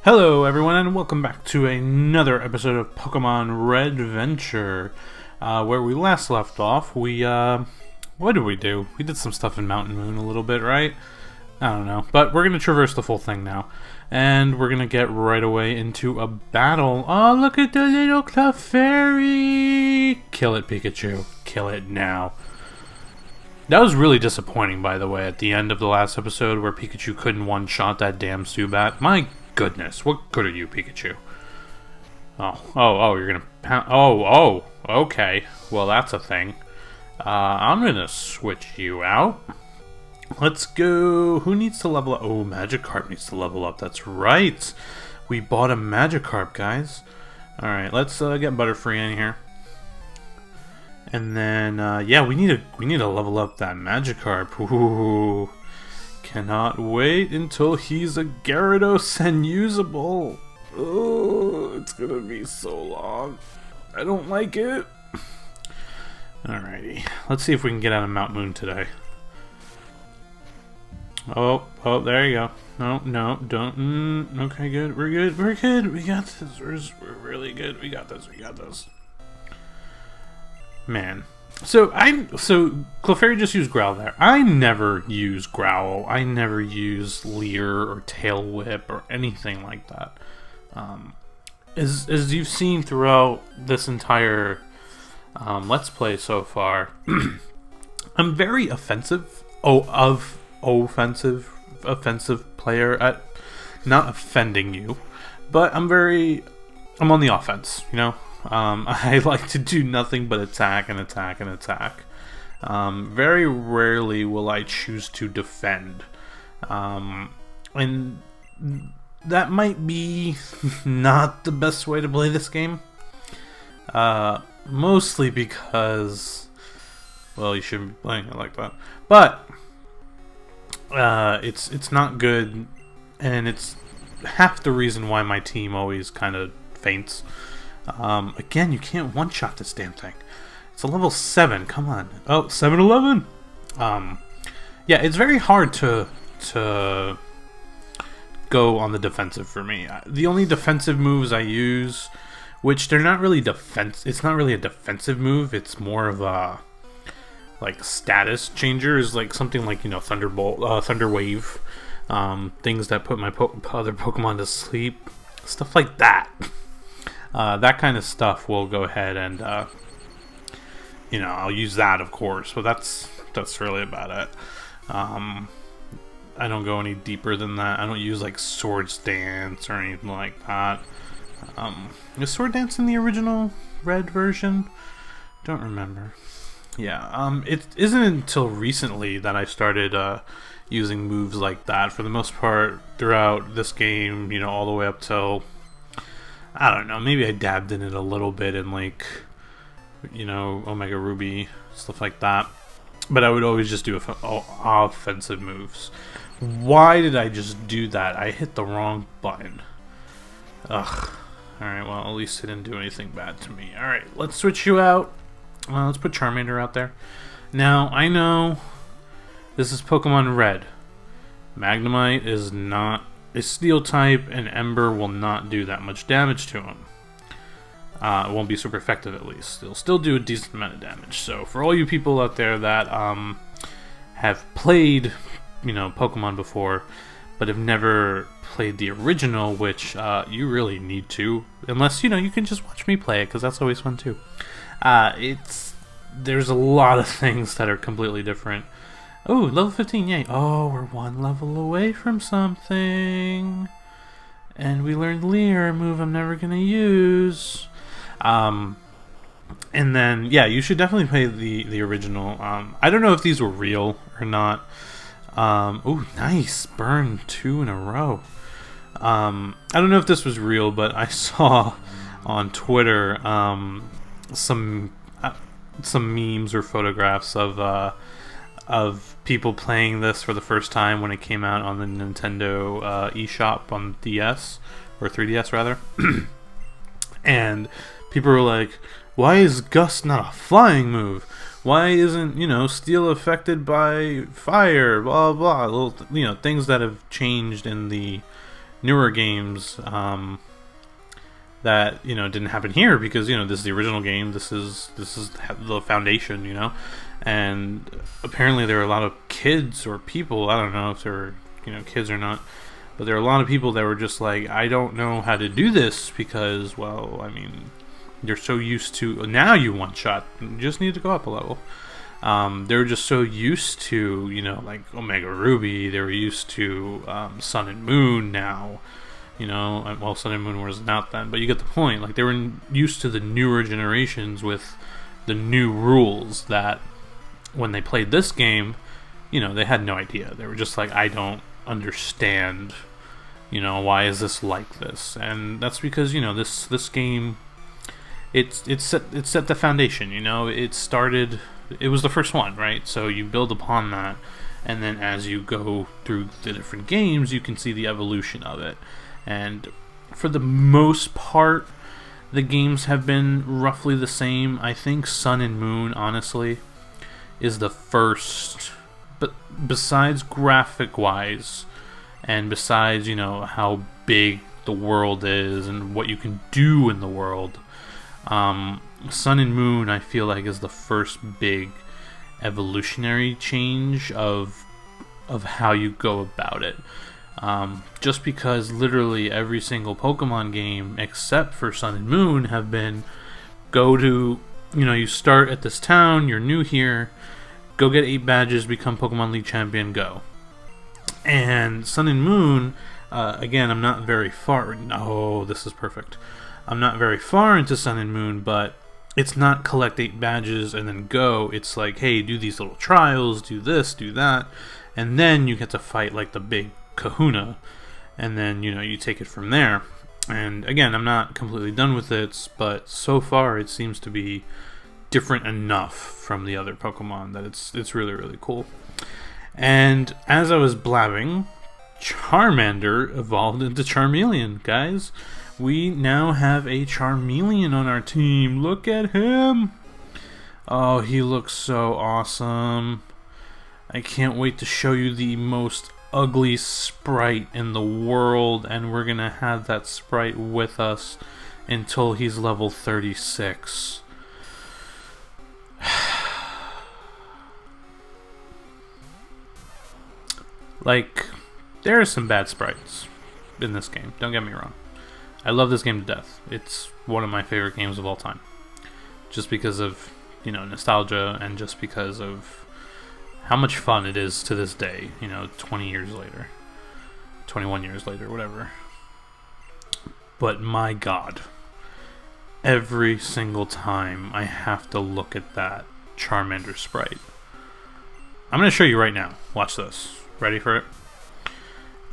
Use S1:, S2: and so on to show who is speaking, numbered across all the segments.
S1: Hello everyone and welcome back to another episode of Pokemon Redventure. Where we last left off, what did we do? We did some stuff in Mountain Moon a little bit, right? I don't know, but we're going to traverse the full thing now. And we're going to get right away into a battle. Oh, look at the little Clefairy! Kill it, Pikachu. Kill it now. That was really disappointing, by the way, at the end of the last episode where Pikachu couldn't one-shot that damn Zubat. My goodness, what good are you, Pikachu? Oh, you're gonna pound. Oh, okay. Well, that's a thing. I'm gonna switch you out. Let's go. Who needs to level up? Oh, Magikarp needs to level up. That's right. We bought a Magikarp, guys. Alright, let's get Butterfree in here. And then, yeah, we need to level up that Magikarp. Ooh. Cannot wait until he's a Gyarados and usable. Oh, it's gonna be so long. I don't like it. Alrighty, let's see if we can get out of Mount Moon today. Oh, there you go. No, don't. Okay, good. We're good. We got this. We're really good. We got this. Man. So Clefairy just used Growl there. I never use Growl. I never use Leer or Tail Whip or anything like that. As you've seen throughout this entire Let's Play so far, I'm very offensive player at not offending you, but I'm on the offense, you know. I like to do nothing but attack and attack and attack. Very rarely will I choose to defend. And that might be not the best way to play this game. Mostly because, well, you shouldn't be playing it like that. But it's not good, and it's half the reason why my team always kind of faints. Again, you can't one-shot this damn thing. It's a level 7, come on. Oh, 7-11! Yeah, it's very hard to go on the defensive for me. The only defensive moves I use, which they're not really it's not really a defensive move, it's more of a, like, status changer, is like something like, you know, Thunderbolt, Thunder Wave, things that put my other Pokemon to sleep, stuff like that. That kind of stuff will go ahead and, you know, I'll use that, of course, but that's really about it. I don't go any deeper than that. I don't use, like, Swords Dance or anything like that. Is Sword Dance in the original Red version? Don't remember. Yeah, it isn't until recently that I started, using moves like that. For the most part, throughout this game, you know, all the way up till, I don't know, maybe I dabbed in it a little bit in, like, you know, Omega Ruby, stuff like that. But I would always just do offensive moves. Why did I just do that? I hit the wrong button. Ugh. Alright, well, at least it didn't do anything bad to me. Alright, let's switch you out. Let's put Charmander out there. Now, I know this is Pokemon Red. Magnemite is not a Steel type, and Ember will not do that much damage to him. It won't be super effective, at least. It'll still do a decent amount of damage. So for all you people out there that have played, you know, Pokemon before, but have never played the original, which you really need to, unless, you know, you can just watch me play it, because that's always fun too. There's a lot of things that are completely different. Oh, level 15, yay. Oh, we're one level away from something. And we learned Leer, a move I'm never going to use. And then, yeah, you should definitely play the original. I don't know if these were real or not. Oh, nice. Burn 2 in a row. I don't know if this was real, but I saw on Twitter some memes or photographs of people playing this for the first time when it came out on the Nintendo eShop on DS, or 3DS rather. And people were like, why is Gust not a flying move? Why isn't, you know, Steel affected by fire? Blah, blah, little, you know, things that have changed in the newer games that didn't happen here, because this is the original game. This is the foundation, and apparently there are a lot of kids or people. I don't know if they're kids or not, but there are a lot of people that were just like, I don't know how to do this, because, well, I mean, they're so used to, now you one shot, you just need to go up a level. They were just so used to, like Omega Ruby. They were used to Sun and Moon now. Well, Sun and Moon wasn't out then, but you get the point. Like, they were used to the newer generations with the new rules that when they played this game, they had no idea. They were just like, I don't understand, why is this like this? And that's because, this game, it set the foundation, it was the first one, right? So you build upon that, and then as you go through the different games, you can see the evolution of it. And for the most part, the games have been roughly the same. I think Sun and Moon, honestly, is the first, but besides graphic-wise, and besides, how big the world is and what you can do in the world, Sun and Moon, I feel like, is the first big evolutionary change of how you go about it. Just because literally every single Pokemon game, except for Sun and Moon, have been go to, you start at this town, you're new here, go get 8 badges, become Pokemon League champion, go. And Sun and Moon, again, I'm not very far. No, this is perfect. I'm not very far into Sun and Moon, but it's not collect 8 badges and then go. It's like, hey, do these little trials, do this, do that, and then you get to fight like the big kahuna, and then you take it from there. And again, I'm not completely done with it, but so far it seems to be different enough from the other Pokemon that it's really, really cool. And as I was blabbing, Charmander evolved into Charmeleon, guys. We now have a Charmeleon on our team. Look at him. Oh, he looks so awesome. I can't wait to show you the most ugly sprite in the world, and we're gonna have that sprite with us until he's level 36. Like, there are some bad sprites in this game, don't get me wrong. I love this game to death. It's one of my favorite games of all time. Just because of, nostalgia, and just because of how much fun it is to this day, 20 years later. 21 years later, whatever. But my God, every single time I have to look at that Charmander sprite. I'm going to show you right now. Watch this. Ready for it?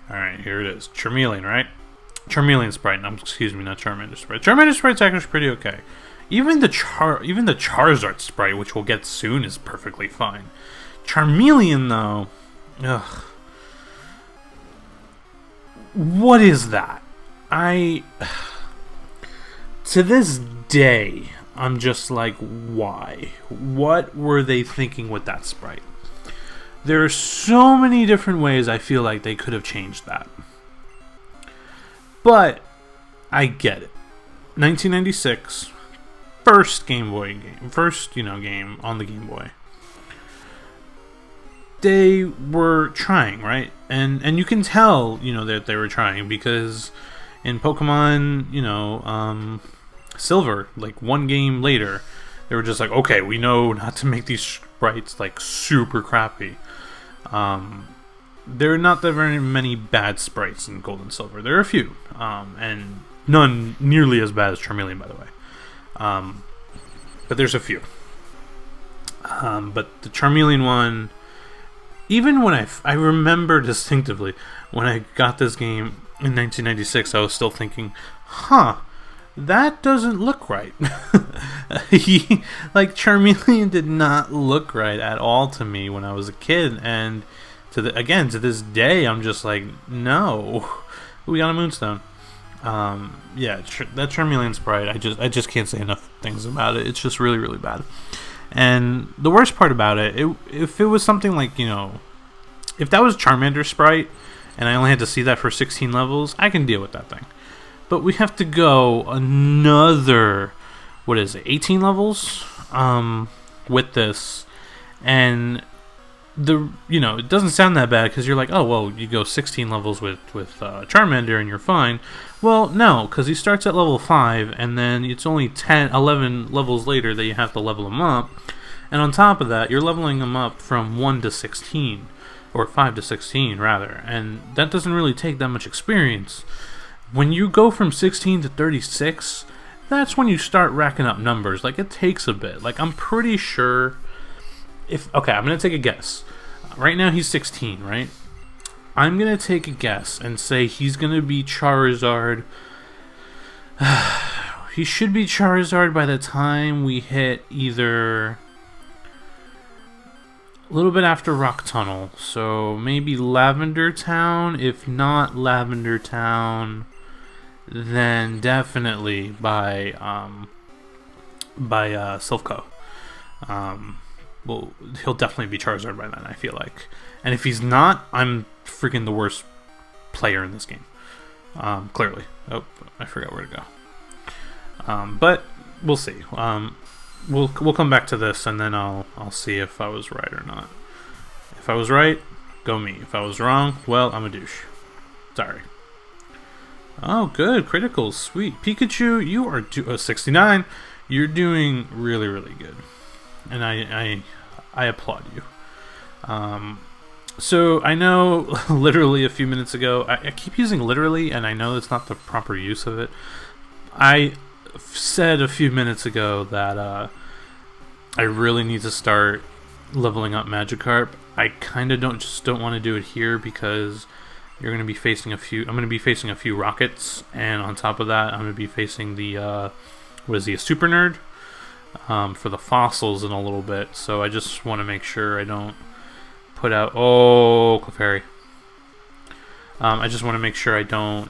S1: Alright, here it is. Charmeleon, right? Charmeleon sprite. Excuse me, not Charmander sprite. Charmander sprite's actually pretty okay. Even the Charizard sprite, which we'll get soon, is perfectly fine. Charmeleon, though, ugh. What is that? To this day, I'm just like, why? What were they thinking with that sprite? There are so many different ways I feel like they could have changed that. But I get it. 1996, first Game Boy game, game on the Game Boy. They were trying, right? And you can tell, that they were trying, because in Pokemon, Silver, like one game later, they were just like, okay, we know not to make these sprites like super crappy. There are not that very many bad sprites in Gold and Silver. There are a few, and none nearly as bad as Charmeleon, by the way. But there's a few. But the Charmeleon one, even when I remember distinctively when I got this game in 1996, I was still thinking, that doesn't look right. Charmeleon did not look right at all to me when I was a kid, and to this day, I'm just like, no, we got a Moonstone. That Charmeleon sprite, I just can't say enough things about it. It's just really, really bad. And the worst part about it, if it was something like, if that was Charmander sprite, and I only had to see that for 16 levels, I can deal with that thing. But we have to go another, what is it, 18 levels with this, and it doesn't sound that bad because you're like, oh well, you go 16 levels with Charmander and you're fine. Well, no, because he starts at level 5, and then it's only 11 levels later that you have to level him up, and on top of that, you're leveling him up from 1 to 16, or 5 to 16 rather, and that doesn't really take that much experience. When you go from 16 to 36, that's when you start racking up numbers. Like, it takes a bit. Like, I'm pretty sure okay, I'm going to take a guess. Right now he's 16, right? I'm going to take a guess and say he's going to be Charizard. He should be Charizard by the time we hit either a little bit after Rock Tunnel. So maybe Lavender Town. If not Lavender Town, then definitely by Silph Co. Well, he'll definitely be Charizard by then, I feel like. And if he's not, I'm freaking the worst player in this game. Clearly. Oh, I forgot where to go. But we'll see. We'll come back to this, and then I'll see if I was right or not. If I was right, go me. If I was wrong, well, I'm a douche. Sorry. Oh, good. Criticals. Sweet. Pikachu, you are 69. You're doing really, really good. And I applaud you. So I know literally a few minutes ago, I keep using literally, and I know it's not the proper use of it. I said a few minutes ago that I really need to start leveling up Magikarp. I kind of don't want to do it here because you're going to be facing I'm going to be facing a few rockets, and on top of that, I'm going to be facing the a super nerd? For the fossils in a little bit, so I just want to make sure I don't put out... Oh, Clefairy. I just want to make sure I don't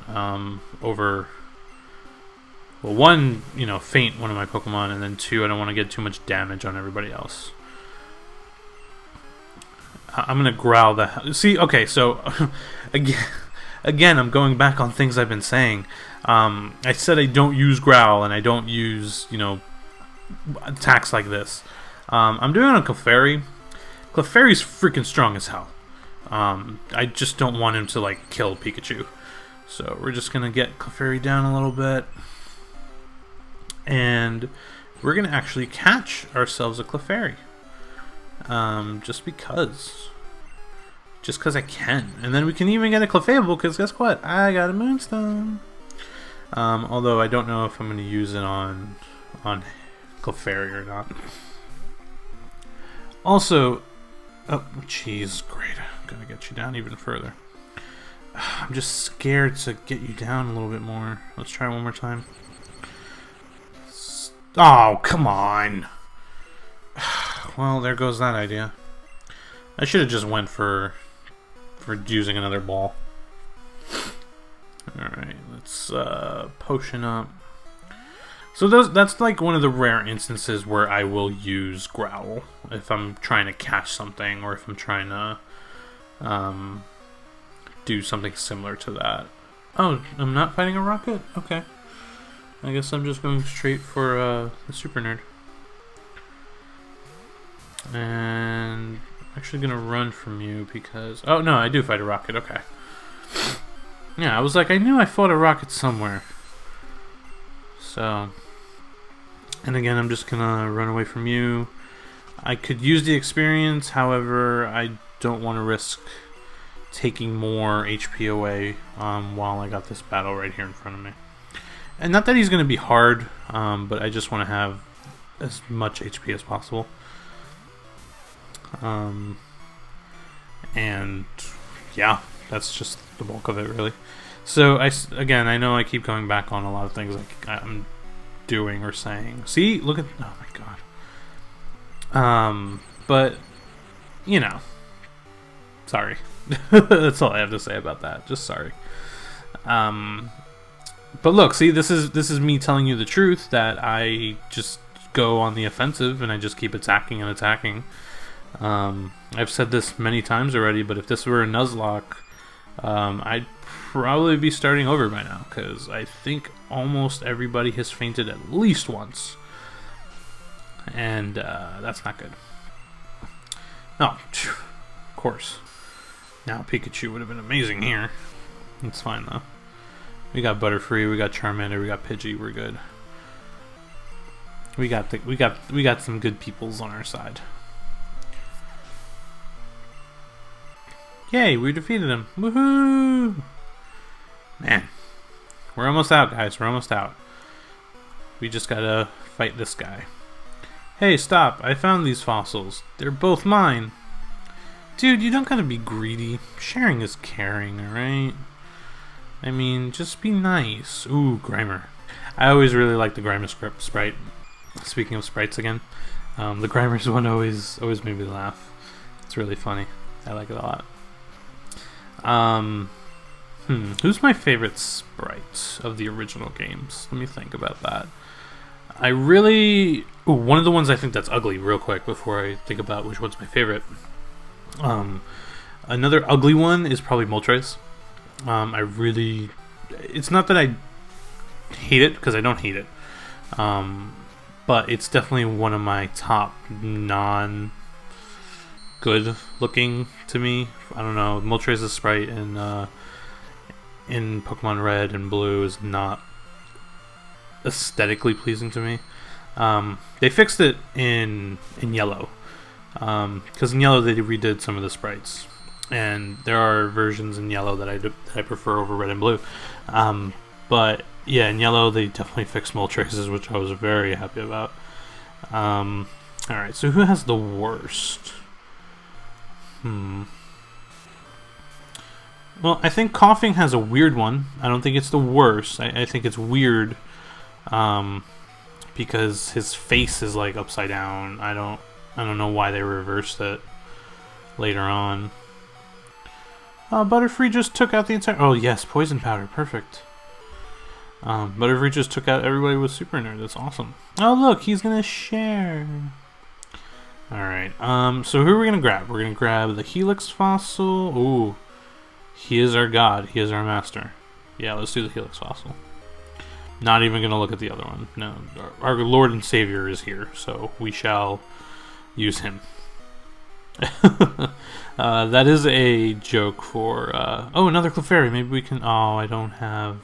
S1: one, faint one of my Pokemon, and then 2, I don't want to get too much damage on everybody else. I'm going to growl the... See, okay, so again, I'm going back on things I've been saying. I said I don't use growl, and I don't use, attacks like this. I'm doing it on Clefairy. Clefairy's freaking strong as hell. I just don't want him to kill Pikachu. So we're just gonna get Clefairy down a little bit, and we're gonna actually catch ourselves a Clefairy. Just because I can, and then we can even get a Clefable because guess what? I got a Moonstone. Although I don't know if I'm gonna use it on Clefairy or not. Also, oh jeez, great, I'm gonna get you down even further. I'm just scared to get you down a little bit more. Let's try one more time. Oh, come on. Well, there goes that idea. I should have just went for using another ball. Alright, let's potion up. So that's one of the rare instances where I will use Growl if I'm trying to catch something, or if I'm trying to do something similar to that. Oh, I'm not fighting a rocket? Okay. I guess I'm just going straight for the super nerd. And I'm actually gonna run from you because... Oh no, I do fight a rocket, okay. Yeah, I was like, I knew I fought a rocket somewhere. So... And again, I'm just gonna run away from you. I could use the experience, however, I don't want to risk taking more HP away while I got this battle right here in front of me. And not that he's gonna be hard, but I just want to have as much HP as possible. And yeah, that's just the bulk of it, really. So again, I know I keep going back on a lot of things I'm doing or saying. See, look at, oh my god. But sorry. That's all I have to say about that. Just sorry. But look, see, this is me telling you the truth, that I just go on the offensive and I just keep attacking and attacking. I've said this many times already, but if this were a Nuzlocke, I'd probably be starting over by now, because I think almost everybody has fainted at least once. And that's not good. Oh, of course. Now Pikachu would have been amazing here. It's fine though. We got Butterfree, we got Charmander, we got Pidgey, we're good. We got some good peoples on our side. Yay, we defeated him. Woohoo! Man. We're almost out, guys. We're almost out. We just gotta fight this guy. Hey, stop. I found these fossils. They're both mine. Dude, you don't gotta be greedy. Sharing is caring, alright? I mean, just be nice. Ooh, Grimer. I always really like the Grimer sprite. Speaking of sprites again, the Grimer's one always made me laugh. It's really funny. I like it a lot. Who's my favorite sprite of the original games? Let me think about that. I really... Ooh, one of the ones I think that's ugly, real quick, before I think about which one's my favorite. Another ugly one is probably Moltres. I really... It's not that I hate it, because I don't hate it. But it's definitely one of my top non-good looking to me. I don't know. Moltres' sprite in Pokemon Red and Blue is not aesthetically pleasing to me. They fixed it in Yellow, because in Yellow they redid some of the sprites, and there are versions in Yellow that I prefer over Red and Blue. But yeah, in Yellow they definitely fixed Moltres, which I was very happy about. Alright, so who has the worst? Well, I think Coughing has a weird one. I don't think it's the worst. I think it's weird, because his face is like upside down. I don't know why they reversed it later on. Butterfree just took out the entire... Oh yes, Poison Powder, perfect. Butterfree just took out everybody with Super Nerd. That's awesome. Oh look, he's gonna share. Alright, so who are we gonna grab? We're gonna grab the Helix Fossil. Ooh, he is our god. He is our master. Yeah, let's do the Helix Fossil. Not even gonna look at the other one. No, our Lord and Savior is here, so we shall use him. That is a joke for... oh, another Clefairy. Maybe we can... Oh, I don't have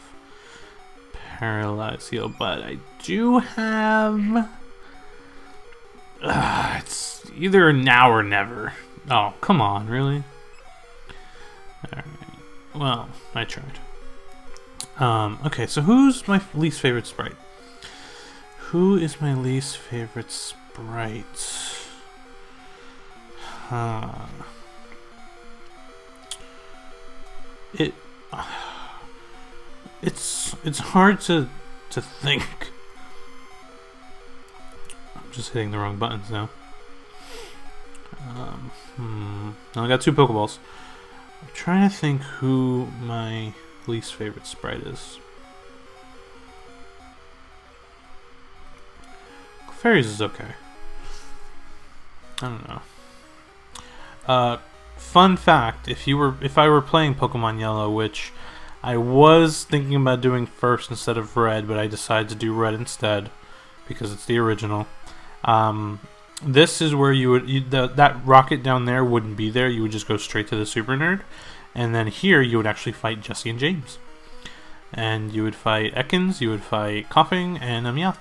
S1: Paralyze Heal, but I do have... it's either now or never. Oh, come on, really? Alright. Well, I tried. Okay, so who's my least favorite sprite? Who is my least favorite sprite? It's hard to think. I'm just hitting the wrong buttons now. I got 2 Pokeballs. I'm trying to think who my least favorite sprite is. Clefairies is okay. I don't know. Fun fact: if I were playing Pokemon Yellow, which I was thinking about doing first instead of Red, but I decided to do Red instead because it's the original. This is where that rocket down there wouldn't be there. You would just go straight to the Super Nerd, and then here you would actually fight Jesse and James, and you would fight Ekans, you would fight Coughing, and Meowth.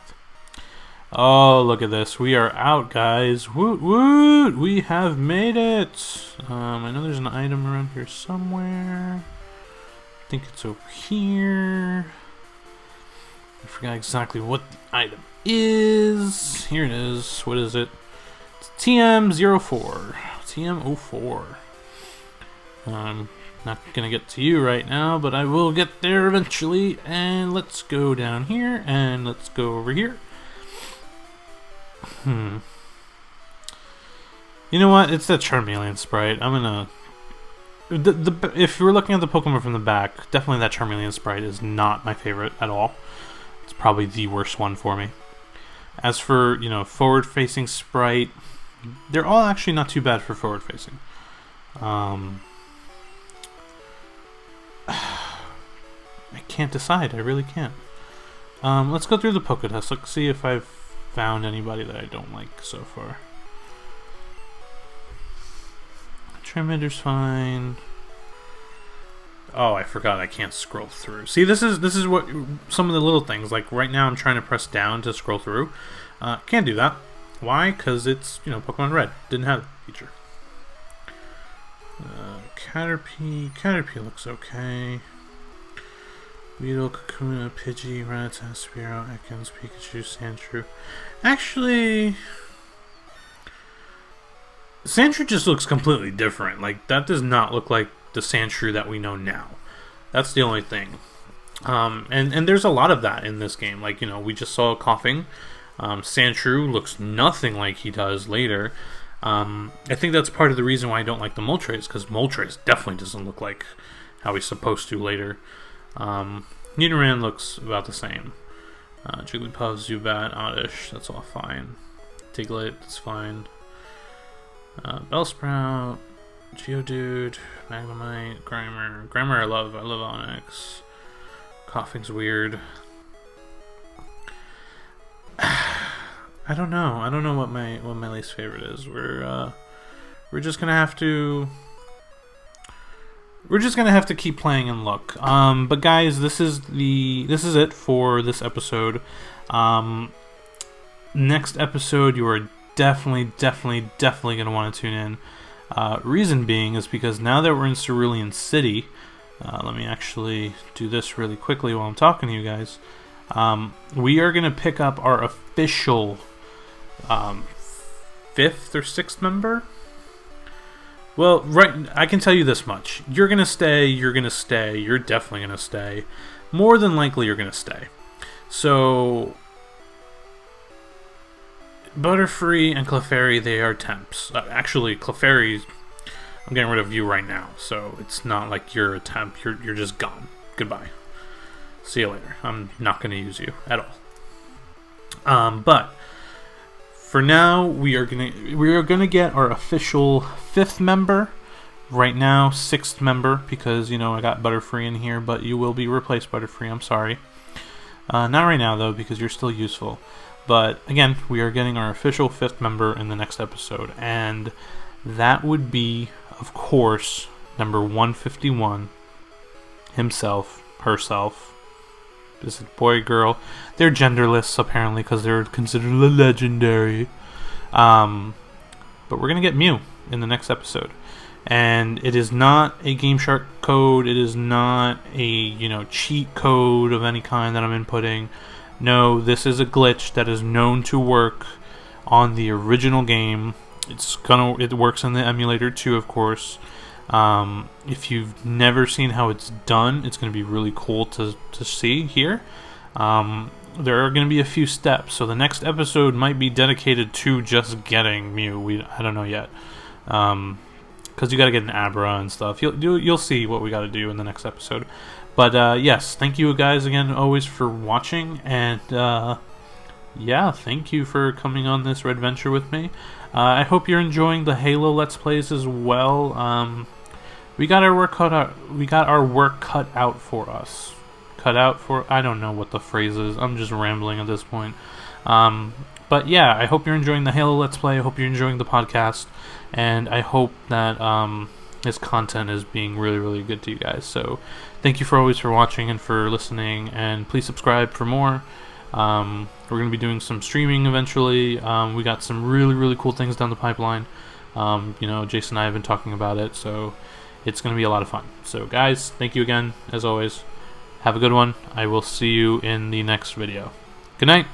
S1: Oh, look at this. We are out, guys. Woot woot! We have made it! I know there's an item around here somewhere. I think it's over here. I forgot exactly what the item is. Here it is. What is it? It's TM04. TM04. I'm not gonna get to you right now, but I will get there eventually. And let's go down here, and let's go over here. You know what? It's that Charmeleon sprite. I'm gonna... if you're looking at the Pokemon from the back, definitely that Charmeleon sprite is not my favorite at all. It's probably the worst one for me. As for, forward-facing sprite, they're all actually not too bad for forward-facing. I can't decide. I really can't. Let's go through the Pokédex. Let's see if I've found anybody that I don't like so far. Charmander's fine. Oh, I forgot I can't scroll through. See, this is what some of the little things. Like right now, I'm trying to press down to scroll through. Can't do that. Why? Because it's, you know, Pokemon Red didn't have that feature. Caterpie looks okay. Weedle, Kakuna, Pidgey, Rattata, Spearow, Ekans, Pikachu, Sandshrew. Actually, Sandshrew just looks completely different. Like, that does not look like the Sandshrew that we know now. That's the only thing. And there's a lot of that in this game. Like, you know, we just saw Coughing. Sandshrew looks nothing like he does later. I think that's part of the reason why I don't like the Moltres, because Moltres definitely doesn't look like how he's supposed to later. Nidoran looks about the same. Jigglypuff, Zubat, Oddish, that's all fine. Diglett, that's fine. Bellsprout, Geodude, Magnemite, Grimer I love Onix. Coughing's weird. I don't know what my least favorite is. We're just gonna have to keep playing and look. But guys, this is it for this episode. Next episode, you are definitely gonna want to tune in. Reason being is because now that we're in Cerulean City, let me actually do this really quickly while I'm talking to you guys. We are gonna pick up our official 5th or 6th member. Well, right, I can tell you this much. You're definitely gonna stay. More than likely, you're gonna stay. So, Butterfree and Clefairy, they are temps. Actually, Clefairy, I'm getting rid of you right now, so it's not like you're a temp. You're just gone. Goodbye. See you later. I'm not gonna use you at all. But for now, we are gonna get our official 5th member. Right now, 6th member, because, you know, I got Butterfree in here, but you will be replaced, Butterfree. I'm sorry. Not right now though, because you're still useful. But again, we are getting our official 5th member in the next episode, and that would be, of course, number 151. Himself, herself. Is it boy, girl? They're genderless, apparently, because they're considered legendary. But we're going to get Mew in the next episode. And it is not a Game Shark code. It is not a, you know, cheat code of any kind that I'm inputting. No, this is a glitch that is known to work on the original game. It works in the emulator too, of course. If you've never seen how it's done, it's going to be really cool to see here. There are going to be a few steps, so the next episode might be dedicated to just getting Mew. I don't know yet, because you got to get an Abra and stuff. You'll see what we got to do in the next episode. But yes, thank you guys again always for watching, and yeah, thank you for coming on this Redventure with me. I hope you're enjoying the Halo Let's Plays as well. We got our work cut out. We got our work cut out for us. I don't know what the phrase is. I'm just rambling at this point. But yeah, I hope you're enjoying the Halo Let's Play. I hope you're enjoying the podcast, and I hope that this content is being really good to you guys. So thank you for watching and for listening, and please subscribe for more. We're going to be doing some streaming eventually. We got some really cool things down the pipeline. You know, Jason and I have been talking about it, so it's going to be a lot of fun. So guys, thank you again, as always. Have a good one. I will see you in the next video. Good night.